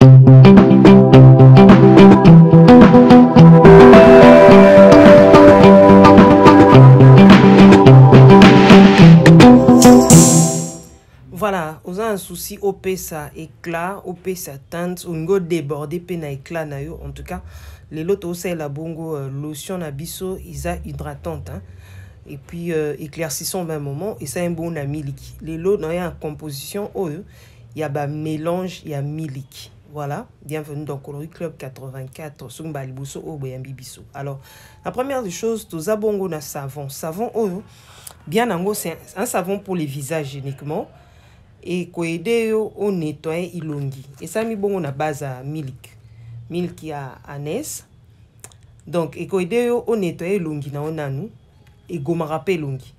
Voilà, on a un souci au ça éclat, au ça teinte, on go déborder pena éclat na yo. En tout cas, les lotos c'est la bongo lotion na biso, isa hydratante hein. Et puis éclaircissant au même moment et ça un bon na miliki. Les lots dans en composition il y a ba mélange, il y a miliki. Voilà, bienvenue dans Coloris Club 84 sur Mbalibuso au Biso. Alors, la première des choses, tous abongo na savon. Savon bien en gros c'est un savon pour les visages uniquement. Et ko aider au nettoyer ilongi et ça mi bongo na base à milk ya anes donc et ko aider au nettoyer ilongi na onanu et goma rappel ilongi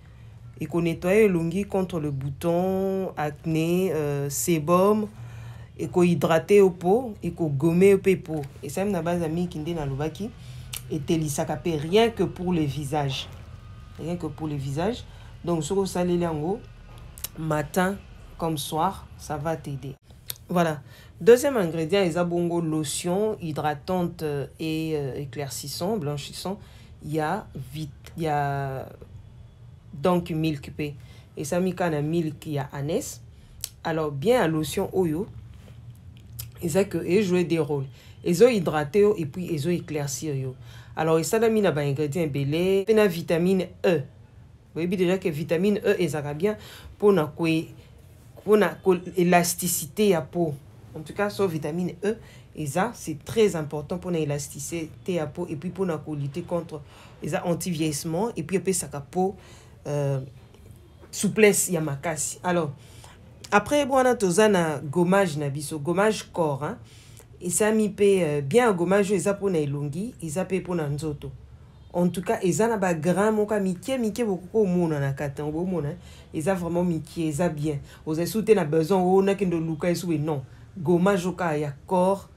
et ko nettoyer ilongi contre le bouton acné sébum et ko hydrater au peau et ko gommer au peau et ça na base à milk inde na lobaki et telisaka pe rien que pour le visage donc ce que ça les lango matin comme soir, ça va t'aider. Voilà. Deuxième ingrédient, il y a bongo lotion hydratante et éclaircissant, blanchissant. Il y a donc milk p. Et ça mikana milk il y a anes. Alors bien à lotion oyo, ils a que jouer des rôles. Ils ont hydraté et puis ils ont éclairci yo. Alors ça a mis na ba ingrédient belé, la vitamine E. Vous voyez déjà que vitamine E ça va bien pour na pour l'élasticité à peau. En tout cas, sur vitamine E, et ça, c'est très important pour l'élasticité à peau et puis pour lutter contre les anti-vieillissement et puis après ça peau souplesse yamakasi. Alors, après bon on a na gommage na biso, gommage corps hein. Et ça mi pe bien gommage ça pour na elongi, et ça pe pour na nzoto. En tout cas, ils ont un grand moka mikie beaucoup monde na kata au monde ils ont vraiment mikie ils ont bien vous avez soutenu besoin on a qu'un de luka et non gommage au cas ya corps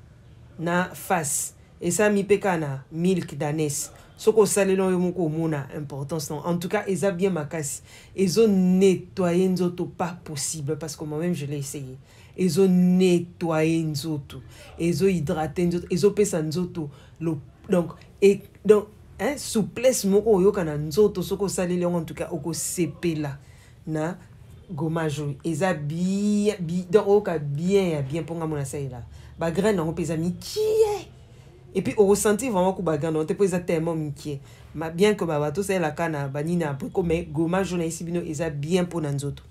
na face et ça mi peka na milk danes soko salé non yomoko mona importance non en tout cas ils ont bien makasi ils ont nettoyé nzoto pas possible parce que moi-même je l'ai essayé ils ont nettoyé nzoto ils ont hydraté nzoto ils ont pesa nzoto donc hein, souplesse moko yoka na nzoto soko saleli en tout cas oko sepela na gommage eza bien donc oka bien ponga mona saila ba graine na pesa mikie et puis au ressenti vraiment ko ba graine on te pesa tellement mikie ma bien que ba bato c'est la kana banina après comme gommage na ici bino eza bien pour na nzoto.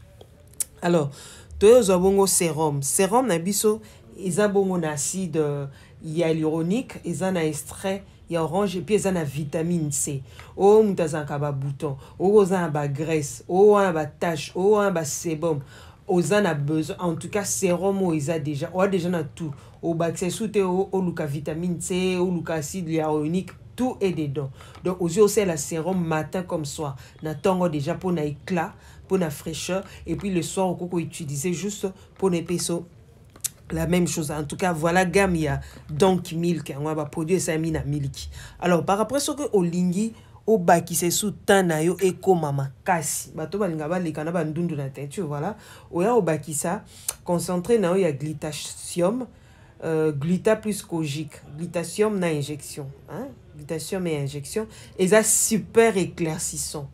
Alors toyo bongo sérum na biso eza bongo na acide hyaluronique eza na extrait il y a orange et puis il y a la vitamine C. Oh, nous avons un bouton. Oh, nous avons une graisse. Oh, on a une tache. Oh, on a un sébum. On a besoin. En tout cas, sérum, on a déjà. On a déjà tout. Au bac, c'est sous la vitamine C, ou l'acide hyaluronique. Tout est dedans. Donc, aujourd'hui, c'est la sérum matin comme soir. On a déjà pour l'éclat, pour la fraîcheur. Et puis, le soir, on peut utiliser juste pour les pinceaux. La même chose. En tout cas, voilà gamme il y a donc milk. On va produire ça mina milk. Alors par rapport à ce que au lingi au baki c'est sous tanayo et komama kasi. Bato balinga ba lekana ba ndundu na teinture voilà. Oya au baki ça concentré na il y a glutathium gluta plus kojique. Glutathium na injection hein. Glutathium et injection et ça super éclaircissant.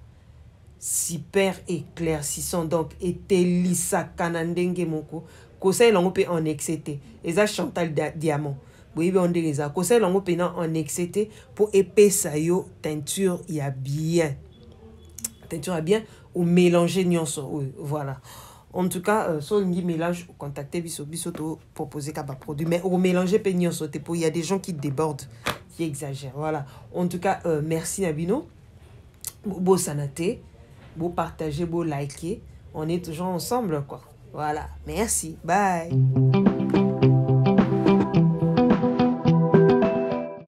Donc etelisa kanandenge moko conseil longo pe en excité et ça Chantal Diamant oui on dit ça conseil longo pe en excité pour épaissir yo teinture il y a bien ou mélanger nyonso oui, voilà en tout cas sur le mélange contacter biso to proposer ka ba produit mais au mélanger pe nyonso te pour il y a des gens qui débordent qui exagèrent voilà en tout cas merci Nabino beau sanaté beau partager beau liker on est toujours ensemble quoi. Voilà, merci, bye.